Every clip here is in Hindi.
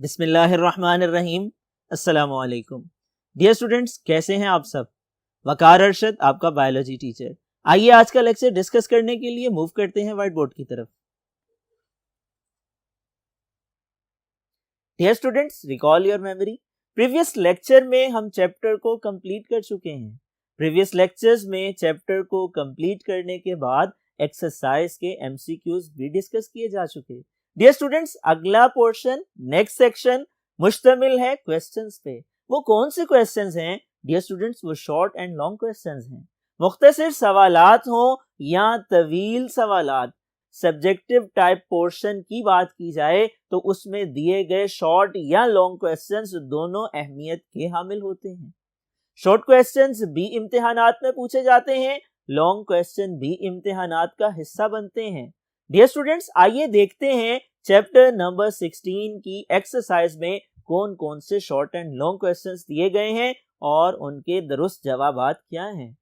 बिस्मिल्लाहिर्रहमानिर्रहीम। अस्सलामु अलैकुम। डियर स्टूडेंट्स, कैसे हैं आप सब? वकार अरशद, आपका बायोलॉजी टीचर। आइए आज का लेक्चर डिस्कस करने के लिए मूव करते हैं व्हाइट बोर्ड की तरफ। Dear students, recall your memory. Previous lecture में हम चैप्टर को कंप्लीट कर चुके हैं। प्रीवियस लेक्चर्स में चैप्टर को कंप्लीट करने के बाद एक्सरसाइज के एमसीक्यूज भी डिस्कस किए जा चुके। डियर स्टूडेंट्स, अगला पोर्शन, नेक्स्ट सेक्शन मुश्तमिल है क्वेश्चंस पे। वो कौन से क्वेश्चंस हैं? डियर स्टूडेंट्स, वो शॉर्ट एंड लॉन्ग क्वेश्चंस हैं। मुख्तसर सवालात हो या तवील सवालात, सब्जेक्टिव टाइप पोर्शन की बात की जाए तो उसमें दिए गए शॉर्ट या लॉन्ग क्वेश्चंस दोनों अहमियत के हामिल होते हैं। शॉर्ट क्वेश्चंस भी इम्तिहानात में पूछे जाते हैं, लॉन्ग क्वेश्चन भी इम्तिहानात का हिस्सा बनते हैं। डियर स्टूडेंट्स, आइए देखते हैं चैप्टर नंबर 16 की एक्सरसाइज में कौन कौन से शॉर्ट एंड लॉन्ग क्वेश्चंस दिए गए हैं और उनके दुरुस्त जवाबात क्या हैं।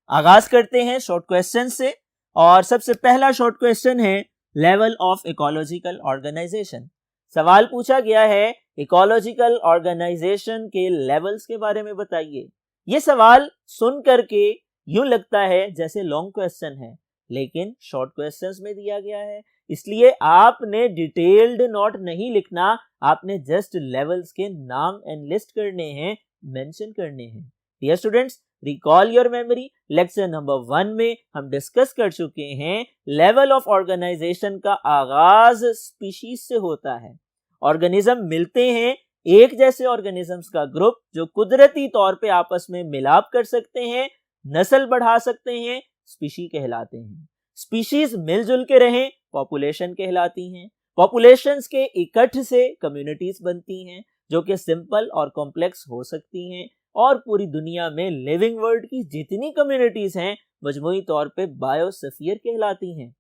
आगाज करते हैं शॉर्ट क्वेश्चन से और सबसे पहला शॉर्ट क्वेश्चन है लेवल ऑफ इकोलॉजिकल ऑर्गेनाइजेशन। सवाल पूछा गया है इकोलॉजिकल ऑर्गेनाइजेशन के लेवल्स के बारे में बताइए। ये सवाल सुन करके यूं लगता है जैसे लॉन्ग क्वेश्चन है, लेकिन शॉर्ट क्वेश्चंस में दिया गया है, इसलिए आपने डिटेल्ड नोट नहीं लिखना, आपने जस्ट लेवल्स के नाम एनलिस्ट करने हैं, मेंशन करने हैं। Dear students, recall your memory. Lecture number 1 में हम डिस्कस कर चुके हैं लेवल ऑफ ऑर्गेनाइजेशन का आगाज स्पीशीज से होता है। ऑर्गेनिज्म मिलते हैं, एक जैसे ऑर्गेनिजम्स का ग्रुप जो कुदरती तौर पे आपस में मिलाप कर सकते हैं, नस्ल बढ़ा सकते हैं, स्पीशी कहलाते हैं। स्पीशीज मिलजुल के रहें, पॉपुलेशन कहलाती हैं। पॉपुलेशंस के इकट्ठ से कम्युनिटीज बनती हैं जो कि सिंपल और कॉम्प्लेक्स हो सकती हैं, और पूरी दुनिया में लिविंग वर्ल्ड की जितनी कम्युनिटीज हैं मजमूई तौर पे बायोस्फीयर कहलाती हैं।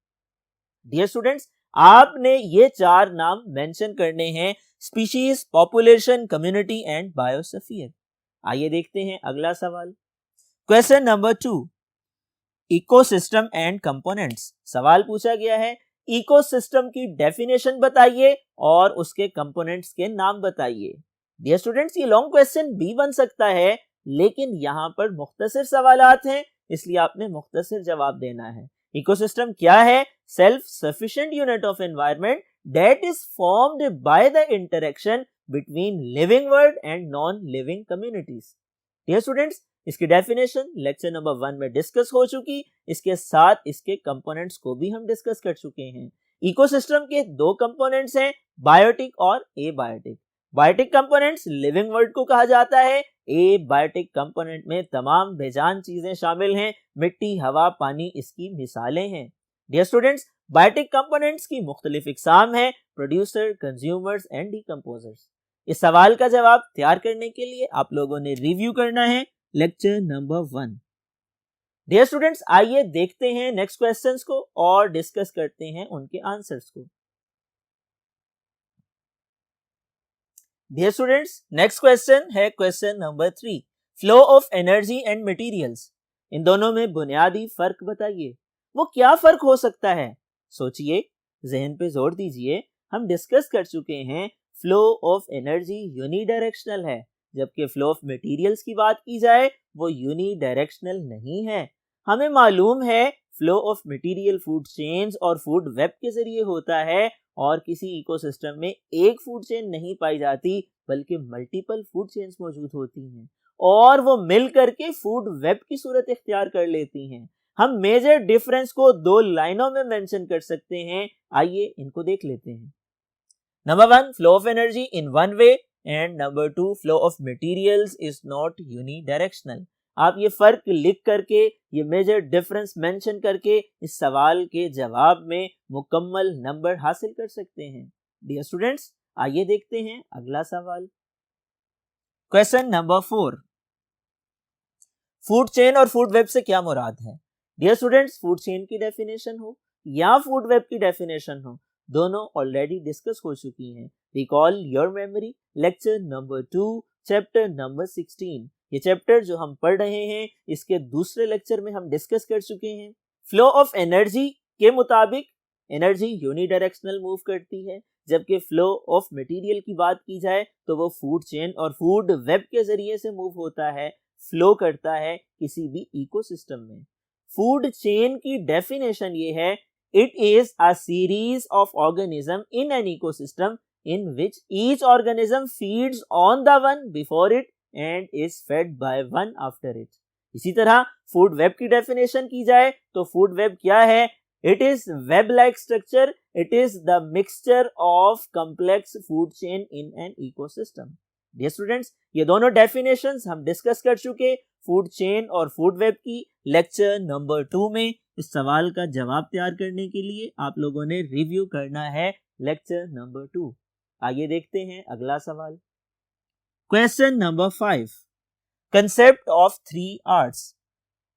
डियर स्टूडेंट्स, आपने ये 4 नाम मेंशन करने हैं, species, population, community and biosphere. आइए देखते हैं अगला सवाल। Question number 2, ecosystem and components. सवाल पूछा गया है इकोसिस्टम की डेफिनेशन बताइए और उसके कंपोनेंट्स के नाम बताइए। डियर स्टूडेंट्स, ये लॉन्ग क्वेश्चन भी बन सकता है, लेकिन यहाँ पर मुख्तसर सवालात हैं, इसलिए आपने मुख्तसर जवाब देना है। इकोसिस्टम क्या है? Self sufficient unit of environment that is formed by the interaction between living world and non living communities. Dear students, इसकी डेफिनेशन लेक्चर नंबर 1 में डिस्कस हो चुकी, इसके साथ इसके कंपोनेंट्स को भी हम डिस्कस कर चुके हैं। इकोसिस्टम के 2 कंपोनेंट्स हैं, बायोटिक और abiotic. Biotic components living world को कहा जाता है, एबायोटिक कंपोनेंट में तमाम बेजान चीजें शामिल हैं, मिट्टी, हवा, पानी इसकी मिसालें हैं। डियर स्टूडेंट्स, बायोटिक कंपोनेंट्स की मुख्तलिफ इकसाम है, प्रोड्यूसर, कंज्यूमर्स एंड डिकम्पोजर्स। इस सवाल का जवाब तैयार करने के लिए आप लोगों ने रिव्यू करना है लेक्चर नंबर 1। डियर स्टूडेंट्स, आइए देखते हैं नेक्स्ट क्वेश्चंस को और डिस्कस करते हैं उनके आंसर्स को। डियर स्टूडेंट्स, नेक्स्ट क्वेश्चन है question number 3, flow of energy and materials. इन दोनों में बुनियादी फर्क बताइए। वो क्या फर्क हो सकता है? सोचिए, जहन पे जोर दीजिए। हम डिस्कस कर चुके हैं फ्लो ऑफ एनर्जी यूनिडायरेक्शनल है, जबकि फ्लो ऑफ मटेरियल्स की बात की जाए वो यूनिडायरेक्शनल नहीं है। हमें मालूम है flow of material food chains और फूड वेब के जरिए होता है, और किसी इकोसिस्टम में एक फूड चेन नहीं पाई जाती बल्कि मल्टीपल फूड चेन्स मौजूद होती हैं और वो मिल करके फूड वेब की सूरत इख्तियार कर लेती हैं। हम मेजर डिफरेंस को 2 लाइनों में मेंशन कर सकते हैं, आइए इनको देख लेते हैं। Number 1, flow of energy in one way and number 2, flow of materials is not unidirectional. आप ये फर्क लिख करके, ये मेजर डिफरेंस मेंशन करके इस सवाल के जवाब में मुकम्मल नंबर हासिल कर सकते हैं। डियर स्टूडेंट्स, आइए देखते हैं अगला सवाल। क्वेश्चन नंबर 4, फूड चेन और फूड वेब से क्या मुराद है? डियर स्टूडेंट्स, फूड चेन की डेफिनेशन हो या फूड वेब की डेफिनेशन हो, दोनों ऑलरेडी डिस्कस हो चुकी हैं। Recall your memory, lecture number 2, chapter number 16। ये चैप्टर जो हम पढ़ रहे हैं इसके दूसरे लेक्चर में हम डिस्कस कर चुके हैं। फ्लो ऑफ एनर्जी के मुताबिक एनर्जी यूनिडायरेक्शनल मूव करती है, जबकि फ्लो ऑफ मटेरियल की बात की जाए तो वो फूड चेन और फूड वेब के जरिए से मूव होता है, फ्लो करता है किसी भी इकोसिस्टम में। फूड चेन की डेफिनेशन ये है, it is a series of organism in an ecosystem in which each organism feeds on the one before it and is fed by one after it। इसी तरह फूड वेब की डेफिनेशन की जाए तो फूड वेब क्या है? It is web like structure, it is the mixture of complex food chain in an ecosystem. Dear students, ये दोनों डेफिनेशंस हम डिस्कस कर चुके फूड चेन और फूड वेब की लेक्चर नंबर 2 में। इस सवाल का जवाब तैयार करने के लिए आप लोगों ने रिव्यू करना है लेक्चर नंबर 2। आगे देखते हैं अगला सवाल। Question number 5, concept of 3 arts.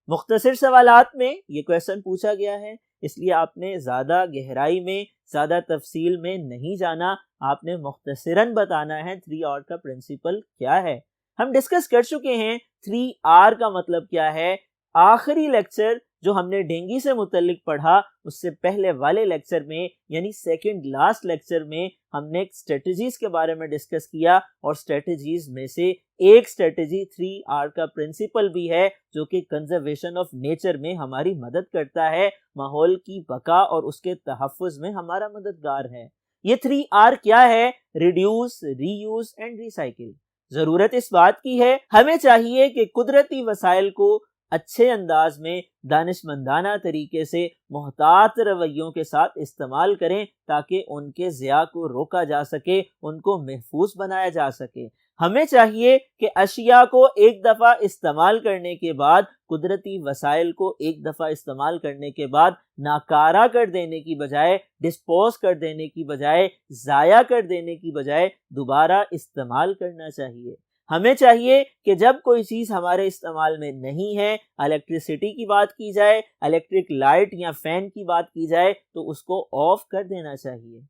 मुख्तसर सवालात में ये क्वेश्चन पूछा गया है, इसलिए आपने ज़्यादा गहराई में, ज़्यादा तफसील में नहीं जाना, आपने मुख्तसरन बताना है 3 आर का प्रिंसिपल क्या है। हम डिस्कस कर चुके हैं 3 आर का मतलब क्या है। आखिरी लेक्चर जो हमने डेंगू से मुतल्लिक पढ़ा, उससे पहले वाले लेक्चर में यानी सेकंड लास्ट लेक्चर में हमने स्ट्रेटजीज के बारे में डिस्कस किया और स्ट्रेटजीज में से एक स्ट्रेटजी 3 आर का प्रिंसिपल भी है जो कि कंजर्वेशन ऑफ नेचर में हमारी मदद करता है, माहौल की बका और उसके तहफ़्फ़ुज़ में हमारा मददगार है। ये 3 आर क्या है? Reduce, reuse and recycle. जरूरत इस बात की है, हमें चाहिए कि कुदरती वसाइल को अच्छे अंदाज में दानिशमंदाना तरीके से मोहतात रवैयों के साथ इस्तेमाल करें ताकि उनके ज़िया को रोका जा सके, उनको महफूज बनाया जा सके। हमें चाहिए कि अशिया को एक दफ़ा इस्तेमाल करने के बाद, कुदरती वसाइल को एक दफ़ा इस्तेमाल करने के बाद नाकारा कर देने की बजाय, डिस्पोज कर देने की बजाय, ज़ाया कर देने की बजाय दोबारा इस्तेमाल करना चाहिए। हमें चाहिए कि जब कोई चीज़ हमारे इस्तेमाल में नहीं है, इलेक्ट्रिसिटी की बात की जाए, इलेक्ट्रिक लाइट या फैन की बात की जाए, तो उसको ऑफ कर देना चाहिए।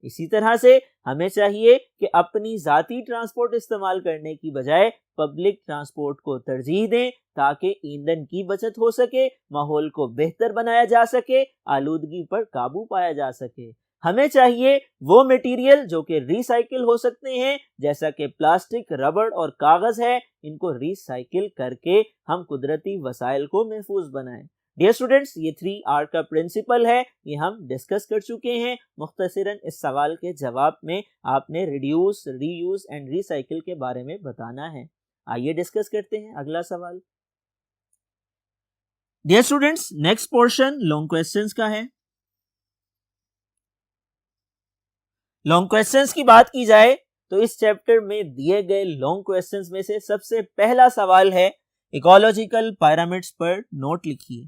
इसी तरह से हमें चाहिए कि अपनी ज़ाती ट्रांसपोर्ट इस्तेमाल करने की बजाय पब्लिक ट्रांसपोर्ट को तरजीह दें ताकि ईंधन की बचत हो सके, माहौल को बेहतर बनाया जा सके, आलूदगी पर काबू पाया जा सके। हमें चाहिए वो मटेरियल जो कि रिसाइकिल हो सकते हैं, जैसा कि प्लास्टिक, रबड़ और कागज़ है, इनको रिसाइकिल करके हम कुदरती वसाइल को महफूज बनाएं। डियर स्टूडेंट्स, ये 3 आर का प्रिंसिपल है, ये हम डिस्कस कर चुके हैं। मुख्तसरन इस सवाल के जवाब में आपने रिड्यूस, रीयूज एंड रिसाइकिल के बारे में बताना है। आइए डिस्कस करते हैं अगला सवाल। Dear students, next portion long questions का है। लॉन्ग क्वेश्चंस की बात की जाए तो इस चैप्टर में दिए गए लॉन्ग क्वेश्चंस में से सबसे पहला सवाल है, इकोलॉजिकल पिरामिड्स पर नोट लिखिए।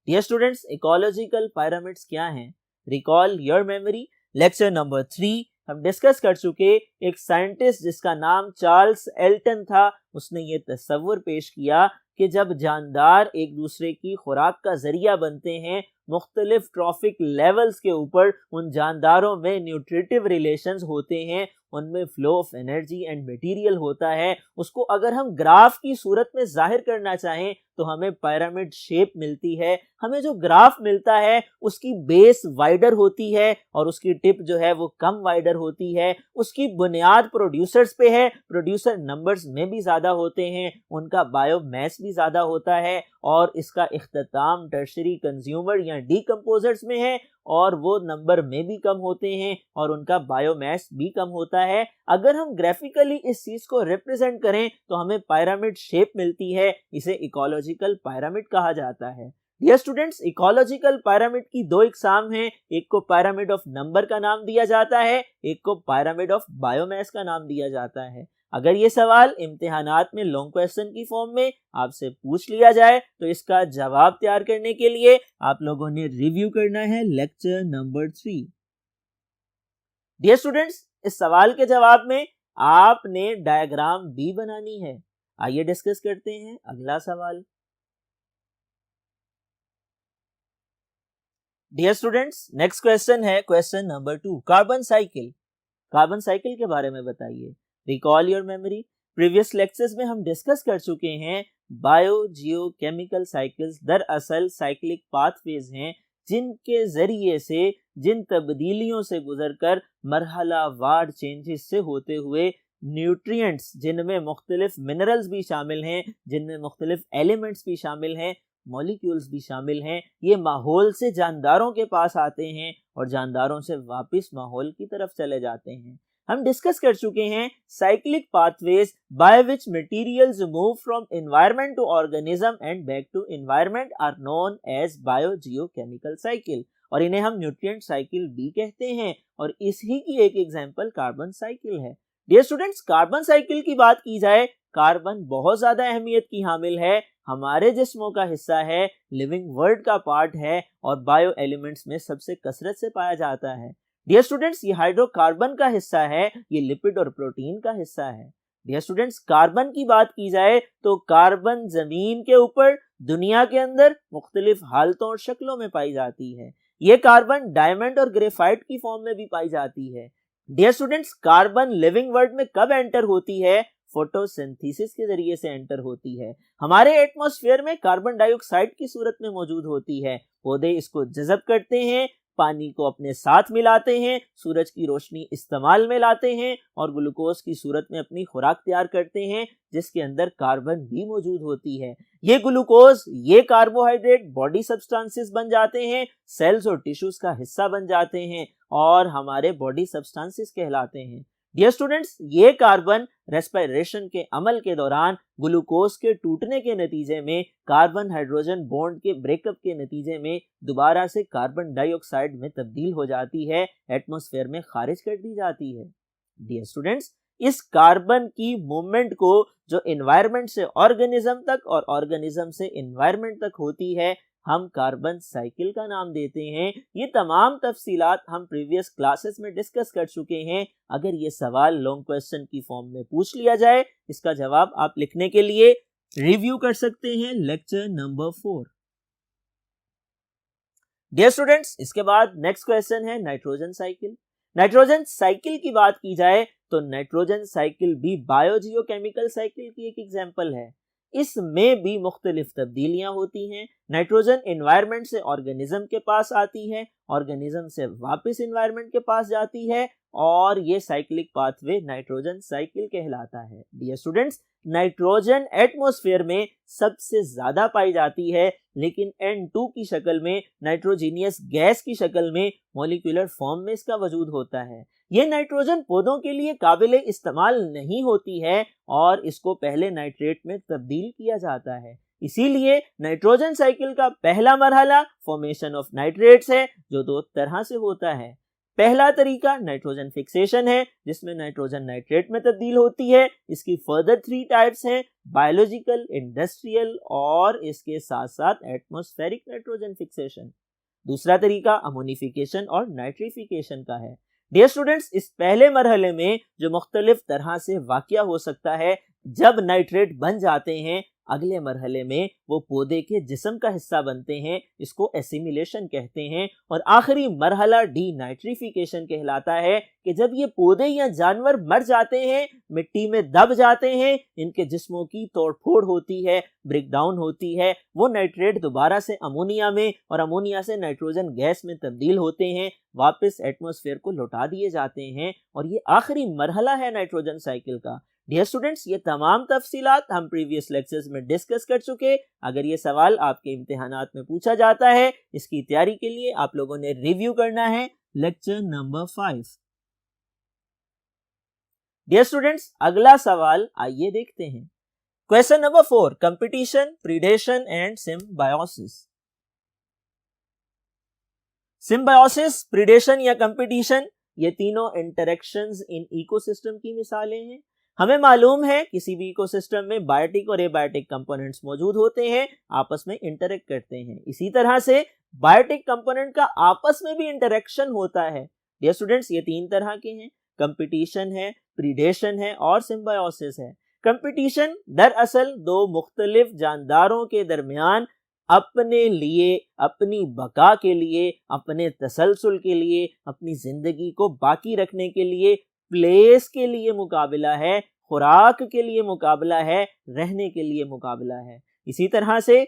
डियर स्टूडेंट्स, इकोलॉजिकल पिरामिड्स क्या हैं? Recall your memory, lecture number 3 हम डिस्कस कर चुके। एक साइंटिस्ट जिसका नाम चार्ल्स एल्टन था, उसने ये तस्वुर पेश किया कि जब जानदार एक दूसरे की खुराक का जरिया बनते हैं, मुख्तलिफ ट्रॉफिक लेवल्स के ऊपर उन जानदारों में न्यूट्रिटिव रिलेशंस होते हैं, उनमें flow of energy and material होता है। उसको अगर हम ग्राफ की सूरत में जाहिर करना चाहें तो हमें पिरामिड शेप मिलती है। हमें जो ग्राफ मिलता है उसकी बेस वाइडर होती है और उसकी टिप जो है वो कम वाइडर होती है। उसकी बुनियाद प्रोड्यूसर्स पे है, प्रोड्यूसर नंबर्स में भी ज़्यादा होते हैं, उनका बायोमास भी ज़्यादा होता है और इसका इख्तिताम टर्शरी कंज्यूमर या डीकम्पोजर्स में है और वो नंबर में भी कम होते हैं और उनका बायोमास भी कम होता है। अगर हम ग्राफिकली इस चीज को रिप्रेजेंट करें तो हमें पिरामिड शेप मिलती है, इसे इकोलॉजिकल पिरामिड कहा जाता है। डियर स्टूडेंट्स, इकोलॉजिकल पिरामिड की 2 इकसाम हैं, एक को पिरामिड ऑफ नंबर का नाम दिया जाता है, एक को पिरामिड ऑफ बायोमास का नाम दिया जाता है। अगर ये सवाल इम्तिहानात में लॉन्ग क्वेश्चन की फॉर्म में आपसे पूछ लिया जाए तो इसका जवाब तैयार करने के लिए आप लोगों ने रिव्यू करना है लेक्चर नंबर 3। डियर स्टूडेंट्स, इस सवाल के जवाब में आपने डायग्राम भी बनानी है। आइए डिस्कस करते हैं अगला सवाल। डियर स्टूडेंट्स, नेक्स्ट क्वेश्चन है question number 2, carbon cycle. Carbon cycle के बारे में बताइए। Recall your memory, previous lectures में हम डिस्कस कर चुके हैं बायो जियो केमिकल साइकिल्स दरअसल साइक्लिक पाथवेज हैं जिनके जरिए से, जिन तब्दीलियों से गुजरकर मरहला वार चेंजेस से होते हुए न्यूट्रिएंट्स, जिनमें मुख्तलिफ मिनरल्स भी शामिल हैं, जिनमें मुख्तलिफ एलिमेंट्स भी शामिल हैं, मॉलिक्यूल्स भी शामिल हैं, ये माहौल से जानदारों के पास आते हैं और जानदारों से वापस माहौल की तरफ चले जाते हैं। हम डिस्कस कर चुके हैं cyclic pathways by which materials move from environment to organism and back to environment are known as biogeochemical cycle, और इन्हें हम न्यूट्रिएंट साइकिल भी कहते हैं, और इसी की एक एग्जांपल कार्बन साइकिल है। डियर स्टूडेंट्स, कार्बन साइकिल की बात की जाए, कार्बन बहुत ज्यादा अहमियत की हामिल है, हमारे जिस्मों का हिस्सा है, लिविंग वर्ल्ड का पार्ट है और बायो एलिमेंट्स में सबसे कसरत से पाया जाता है। डियर स्टूडेंट्स, ये हाइड्रोकार्बन का हिस्सा है, ये लिपिड और प्रोटीन का हिस्सा है। डियर स्टूडेंट्स, कार्बन की बात की जाए तो कार्बन जमीन के ऊपर, दुनिया के अंदर मुख्तलिफ हालतों और शक्लों में पाई जाती है। ये कार्बन डायमंड और ग्रेफाइट की फॉर्म में भी पाई जाती है। डियर स्टूडेंट्स, कार्बन लिविंग वर्ल्ड में कब एंटर होती है? फोटोसिंथेसिस के जरिए से एंटर होती है। हमारे एटमॉस्फेयर में कार्बन डाइऑक्साइड की सूरत में मौजूद होती है। पौधे इसको जज़ब करते हैं, पानी को अपने साथ मिलाते हैं, सूरज की रोशनी इस्तेमाल में लाते हैं और ग्लूकोज की सूरत में अपनी खुराक तैयार करते हैं, जिसके अंदर कार्बन भी मौजूद होती है। ये ग्लूकोज, ये कार्बोहाइड्रेट बॉडी सब्सटेंसेस बन जाते हैं, सेल्स और टिश्यूज का हिस्सा बन जाते हैं और हमारे बॉडी सब्सटेंसेस कहलाते हैं। डियर स्टूडेंट्स, ये कार्बन रेस्पिरेशन के अमल के दौरान ग्लूकोज के टूटने के नतीजे में, कार्बन हाइड्रोजन बॉन्ड के ब्रेकअप के नतीजे में दोबारा से कार्बन डाइऑक्साइड में तब्दील हो जाती है, एटमॉस्फेयर में खारिज कर दी जाती है। डियर स्टूडेंट्स, इस कार्बन की मूवमेंट को जो एनवायरनमेंट से ऑर्गेनिज्म तक और ऑर्गेनिज्म से एनवायरनमेंट तक होती है, हम कार्बन साइकिल का नाम देते हैं। ये तमाम तफसीलात हम प्रीवियस क्लासेस में डिस्कस कर चुके हैं। अगर ये सवाल लॉन्ग क्वेश्चन की फॉर्म में पूछ लिया जाए, इसका जवाब आप लिखने के लिए रिव्यू कर सकते हैं लेक्चर नंबर 4। डियर स्टूडेंट्स, इसके बाद नेक्स्ट क्वेश्चन है नाइट्रोजन साइकिल। नाइट्रोजन साइकिल की बात की जाए तो नाइट्रोजन साइकिल भी बायोजियोकेमिकल साइकिल की एक एग्जांपल है। इसमें भी मुख्तलिफ तब्दीलियां होती हैं। नाइट्रोजन एनवायरनमेंट से ऑर्गेनिज्म के पास आती है, ऑर्गेनिज्म से वापस एनवायरनमेंट के पास जाती है और ये साइक्लिक पाथवे नाइट्रोजन साइकिल कहलाता है। डियर स्टूडेंट्स, नाइट्रोजन एटमॉस्फेयर में सबसे ज्यादा पाई जाती है, लेकिन N2 की शक्ल में, नाइट्रोजीनियस गैस की शक्ल में, मॉलिक्यूलर फॉर्म में इसका वजूद होता है। ये नाइट्रोजन पौधों के लिए काबिले इस्तेमाल नहीं होती है और इसको पहले नाइट्रेट में तब्दील किया जाता है। इसीलिए नाइट्रोजन साइकिल का पहला मरहला फॉर्मेशन ऑफ नाइट्रेट्स है, जो दो तरह से होता है। पहला तरीका नाइट्रोजन फिक्सेशन है, जिसमें नाइट्रोजन नाइट्रेट में तब्दील होती है। इसकी फर्दर 3 टाइप्स हैं, बायोलॉजिकल, इंडस्ट्रियल और इसके साथ साथ एटमॉस्फेरिक नाइट्रोजन फिक्सेशन। दूसरा तरीका अमोनिफिकेशन और नाइट्रिफिकेशन का है। डियर स्टूडेंट्स, इस पहले मरहले में जो मुख्तलिफ तरह से वाक़या हो सकता है, जब नाइट्रेट बन जाते हैं, अगले मरहले में वो पौधे के जिस्म का हिस्सा बनते हैं, इसको एसिमिलेशन कहते हैं। और आखिरी मरहला डीनाइट्रिफिकेशन कहलाता है कि जब ये पौधे या जानवर मर जाते हैं, मिट्टी में दब जाते हैं, इनके जिस्मों की तोड़फोड़ होती है, ब्रेकडाउन होती है, वो नाइट्रेट दोबारा से अमोनिया में और अमोनिया से नाइट्रोजन गैस में तब्दील होते हैं, वापस एटमॉस्फेयर को लौटा दिए जाते हैं और ये आखिरी मरहला है नाइट्रोजन साइकिल का। डियर स्टूडेंट्स, ये तमाम तफसीलात हम प्रीवियस लेक्चर्स में डिस्कस कर चुके। अगर ये सवाल आपके इम्तिहानात में पूछा जाता है, इसकी तैयारी के लिए आप लोगों ने रिव्यू करना है लेक्चर नंबर 5। डियर स्टूडेंट्स, अगला सवाल आइए देखते हैं। Question number 4, competition, predation and symbiosis. Symbiosis, predation या कंपटीशन, ये तीनों इंटरेक्शंस इन इकोसिस्टम की मिसालें हैं। हमें मालूम है किसी भी इकोसिस्टम में बायोटिक और एबायोटिक कंपोनेंट्स मौजूद होते हैं, आपस में इंटरेक्ट करते हैं। इसी तरह से बायोटिक कंपोनेंट का आपस में भी इंटरेक्शन होता है। डियर स्टूडेंट्स, ये 3 तरह के हैं, कंपटीशन है, प्रीडेशन है और सिम्बायोसिस है। कंपटीशन दरअसल 2 मुख्तलिफ जानदारों के दरमियान अपने लिए, अपनी बका के लिए, अपने तसलसल के लिए, अपनी जिंदगी को बाकी रखने के लिए, प्लेस के लिए मुकाबला है, खुराक के लिए मुकाबला है, रहने के लिए मुकाबला है। इसी तरह से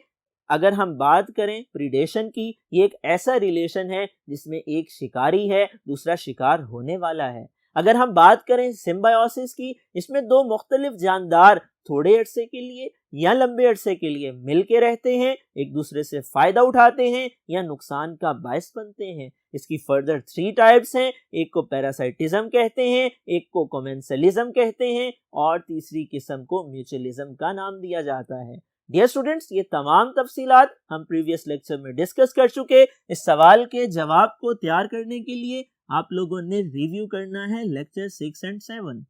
अगर हम बात करें प्रीडेशन की, ये एक ऐसा रिलेशन है जिसमें एक शिकारी है, दूसरा शिकार होने वाला है। अगर हम बात करें सिम्बायोसिस की, इसमें दो मुख्तलिफ जानदार थोड़े अरसे के लिए या लंबे अरसे के लिए मिलके रहते हैं, एक दूसरे से फायदा उठाते हैं या नुकसान का बायस बनते हैं। इसकी फर्दर 3 टाइप्स हैं, एक को पैरासाइटिज्म कहते हैं, एक को कोमेंसलिज्म कहते हैं और तीसरी किस्म को म्यूचुअलिज्म का नाम दिया जाता है। डियर स्टूडेंट्स, ये तमाम तफसीलात हम प्रीवियस लेक्चर में डिस्कस कर चुके। इस सवाल के जवाब को तैयार करने के लिए आप लोगों ने रिव्यू करना है लेक्चर 6 एंड 7।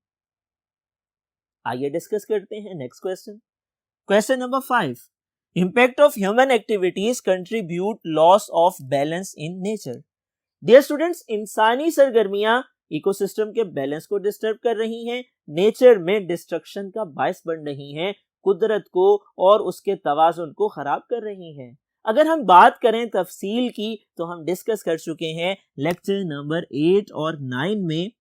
आइए डिस्कस करते हैं next question. Question number 5, impact of human activities contribute loss of balance in nature. Dear students, इंसानी सरगर्मियां इकोसिस्टम के बैलेंस को डिस्टर्ब कर रही हैं, नेचर में डिस्ट्रक्शन का बायस बन रही हैं, कुदरत को और उसके तवाज़ुन को खराब कर रही हैं। अगर हम बात करें तफसील की तो हम डिस्कस कर चुके हैं लेक्चर नंबर 8 और 9 में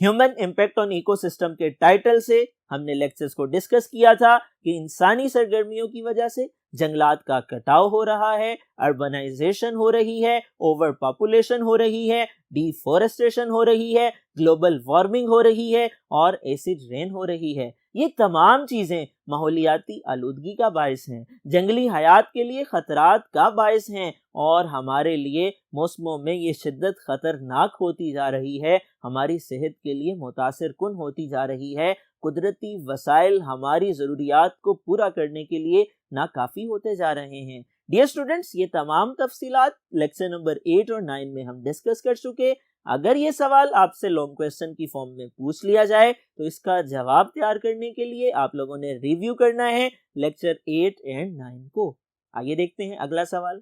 ह्यूमन इम्पैक्ट ऑन इकोसिस्टम के टाइटल से हमने लेक्चर्स को डिस्कस किया था कि इंसानी सरगर्मियों की वजह से जंगलात का कटाव हो रहा है, अर्बनाइजेशन हो रही है, ओवर पॉपुलेशन हो रही है, डिफोरेस्टेशन हो रही है, ग्लोबल वार्मिंग हो रही है और एसिड रेन हो रही है। ये तमाम चीजें माहौलियाती आलूदगी का बायस हैं, जंगली हयात के लिए खतरात का बायस हैं और हमारे लिए मौसमों में ये शिद्दत खतरनाक होती जा रही है, हमारी सेहत के लिए मुतासिर कुन होती जा रही है। कुदरती वसाइल हमारी ज़रूरियात को पूरा करने के लिए नाकाफ़ी होते जा रहे हैं। डियर स्टूडेंट्स, ये तमाम तफसीलात लेक्चर नंबर 8 और 9 में हम डिस्कस कर चुके। अगर ये सवाल आपसे लॉन्ग क्वेश्चन की फॉर्म में पूछ लिया जाए तो इसका जवाब तैयार करने के लिए आप लोगों ने रिव्यू करना है लेक्चर 8 एंड 9 को। आइए देखते हैं अगला सवाल।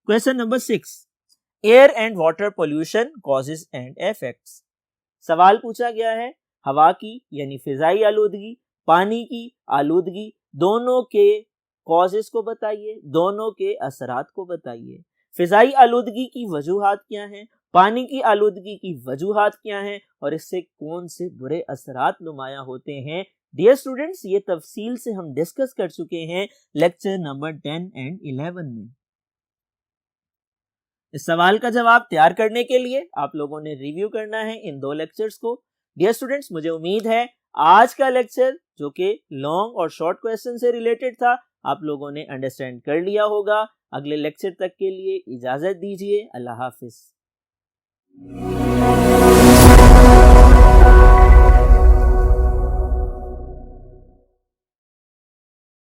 Question number 6, air and water pollution causes and effects. सवाल पूछा गया है हवा की यानी फिजाई आलूदगी, पानी की आलूदगी, दोनों के कॉजेज को बताइए, दोनों के असरात को बताइए। फिजाई आलूदगी की वजूहात क्या हैं, पानी की आलूदगी की वजूहात क्या हैं और इससे कौन से बुरे असरात नुमायां होते हैं। डियर स्टूडेंट्स, ये तफसील से हम डिस्कस कर चुके हैं लेक्चर नंबर 10 एंड 11 में। इस सवाल का जवाब तैयार करने के लिए आप लोगों ने रिव्यू करना है इन 2 लेक्चर्स को। डियर स्टूडेंट्स, मुझे उम्मीद है आज का लेक्चर जो कि लॉन्ग और शॉर्ट क्वेश्चन से रिलेटेड था आप लोगों ने अंडरस्टैंड कर लिया होगा। अगले लेक्चर तक के लिए इजाजत दीजिए। अल्लाह हाफिज।